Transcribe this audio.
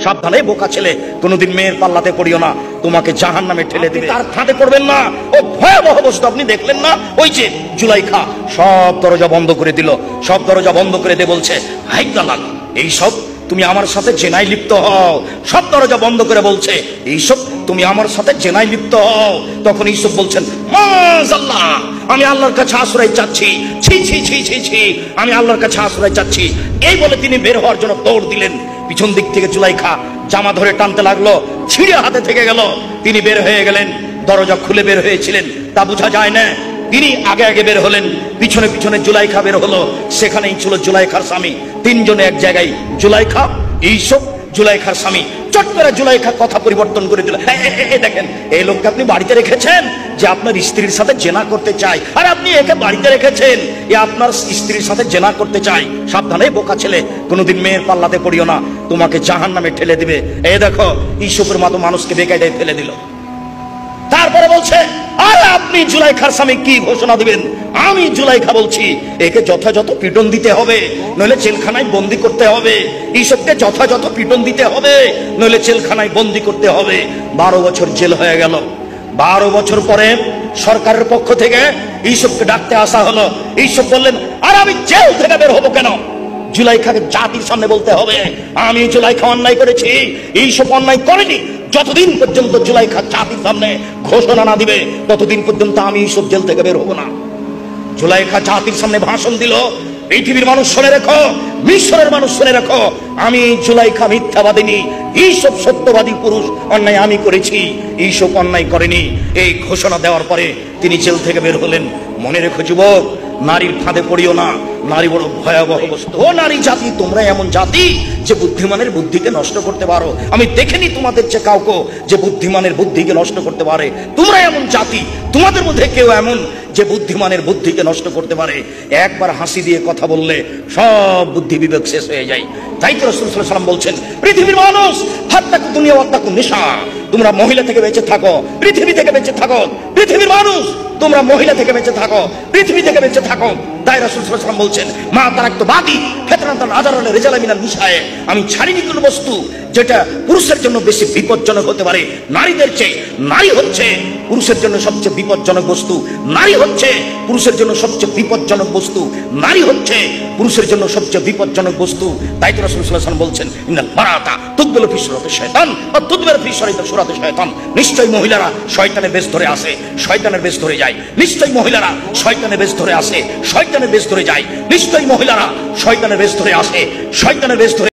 সাবধানে বোকা ছেলে, কোনোদিন মেয়ের পাল্লাতে পড়িও না, তোমাকে জাহান্নামে ঠেলে দিবে। তার ফাঁদে পড়বেন না। ও ভয়াবহ বস্তু, আপনি দেখলেন না? ওই যে জুলাইখা সব দরজা বন্ধ করে দিল, সব দরজা বন্ধ করে দিয়ে বলছে, হাই দালাল, এইসব তুমি আমার সাথে জেনায় লিপ্ত হও। সব দরজা বন্ধ করে বলছে, এইসব তুমি আমার সাথে জেনায় লিপ্ত হও। তখন ইউসুফ বলছেন, মাযাল্লাহ, আমি আল্লাহর কাছে আশ্রয় চাচ্ছি, ছি ছি ছি ছি ছি, আমি আল্লাহর কাছে আশ্রয় চাচ্ছি। এই বলে তিনি বের হওয়ার জন্য দৌড় দিলেন। পিছন দিক থেকে জুলাইখা জামা ধরে টানতে লাগলো, ছিঁড়ে হাতে থেকে গেল। তিনি বের হয়ে গেলেন, দরজা খুলে বের হয়েছিলেন তা বোঝা যায় না। তিনি আগে আগে বের হলেন, পিছনে পিছনে জুলাইখা বের হলো। সেখানেই ছিল জুলাইখার স্বামী। তিনজনে এক জায়গায়, জুলাইখা, ইউসুফ, জুলাইখার স্বামী। চট করে জুলাইখা কথা পরিবর্তন করে দিল, দেখেন এই লোককে আপনি বাড়িতে রেখেছেন যে আপনার স্ত্রীর সাথে জেনা করতে চায়, আর আপনি একে বাড়িতে রেখেছেন এ আপনার স্ত্রীর সাথে জেনা করতে চায়। সাবধানে বোকা ছেলে, কোনোদিন মেয়ের পাল্লাতে পড়িও না, তোমাকে জাহান্নামে ঠেলে দিবে। এই দেখো, ইউসুফের মতো মানুষকে বেকায়দায় ফেলে দিল। তারপরে বলছে, আর আপনি জুলাইখার স্বামী কি ঘোষণা দিবেন? আমি জুলাইখা বলছি, একে যথাযথ পিটন দিতে হবে, নইলে জেলখানায় বন্দি করতে হবে। ইউসুফকে যথাযথ পিটন দিতে হবে, নইলে জেলখানায় বন্দি করতে হবে। 12 বছর জেল হয়ে গেল। 12 বছর পরে সরকারের পক্ষ থেকে ইউসুফকে ডাকতে আসা হলো। ইউসুফ বললেন, আর আমি জেল থেকে বের হবো কেন? জুলাইখাকে জাতির সামনে বলতে হবে, আমি জুলাইখা অন্যায় করেছি, ইউসুফ অন্যায় করেনি। যতদিন পর্যন্ত জুলাইখা জাতির সামনে ঘোষণা না দিবে, ততদিন পর্যন্ত আমি ইউসুফ জেল থেকে বের হবো না। জুলাইখা জাতির সামনে ভাষণ দিল, পৃথিবীর মানুষ শুনে রেখো, মিশরের মানুষ শুনে রেখো, আমি জুলাইখা মিথ্যাবাদিনী, ইউসুফ সত্যবাদী পুরুষ, অন্যায় আমি করেছি, ইউসুফ অন্যায় করেনি। এই ঘোষণা দেওয়ার পরে তিনি জেল থেকে বের হলেন। মনে রেখো যুবক, নারীর ফাঁদে পড়িও না, নারী বড় ভয়াবহ বস্তু। ও নারী জাতি, তোমরা এমন জাতি যে বুদ্ধিমানের বুদ্ধিকে নষ্ট করতে পারো। আমি দেখিনি তোমাদের চেয়ে কাউকে যে বুদ্ধিমানের বুদ্ধিকে নষ্ট করতে পারে। তোমরা এমন জাতি, তোমাদের মধ্যে কেউ এমন যে বুদ্ধিমানের বুদ্ধিকে নষ্ট করতে পারে। একবার হাসি দিয়ে কথা বললে সব বুদ্ধি বিবেক শেষ হয়ে যায়। তাই তো রাসূল সাল্লাল্লাহু আলাইহি ওয়াসাল্লাম বলছেন, পৃথিবীর মানুষ হাত্তাকু দুনিয়া ওয়াত্তাকু নিসা, তোমরা মহিলা থেকে বেঁচে থাকো, পৃথিবী থেকে বেঁচে থাকো। পৃথিবীর মানুষ, তোমরা মহিলা থেকে বেঁচে থাকো, পৃথিবী থেকে বেঁচে থাকো। তাই রাসূল সাল্লাল্লাহু আলাইহি ওয়াসাল্লাম বলছেন, মা তারাকতু বাদি ফিতনাতান আযারাল রিজালা মিনান নিসায়ে, আমি ছাড়িনি কোনো বস্তু যেটা পুরুষের জন্য বেশি বিপজ্জনক হতে পারে নারীদের চেয়ে। নারী হচ্ছে পুরুষের জন্য সবচেয়ে বিপজ্জনক বস্তু, নারী হচ্ছে পুরুষের জন্য সবচেয়ে বিপজ্জনক বস্তু, নারী হচ্ছে পুরুষের জন্য সবচেয়ে বিপজ্জনক বস্তু। তাই তো রাসূল সাল্লাল্লাহু আলাইহি ওয়াসাল্লাম বলছেন, ইন্নাল মারাতা তুকবিলু ফি সুরাতি শায়তান ওয়া তুদবিরু ফি সুরাতি শায়তান, নিশ্চয়ই মহিলারা শয়তানের বেশ ধরে আসে, শয়তানের বেশ ধরে যায়। নিশ্চয়ই মহিলারা শয়তানের বেশ ধরে আসে, শয়তানের বেশ ধরে যায়। নিশ্চয়ই মহিলারা শয়তানের বেশ ধরে আসে, শয়তানের বেশ ধরে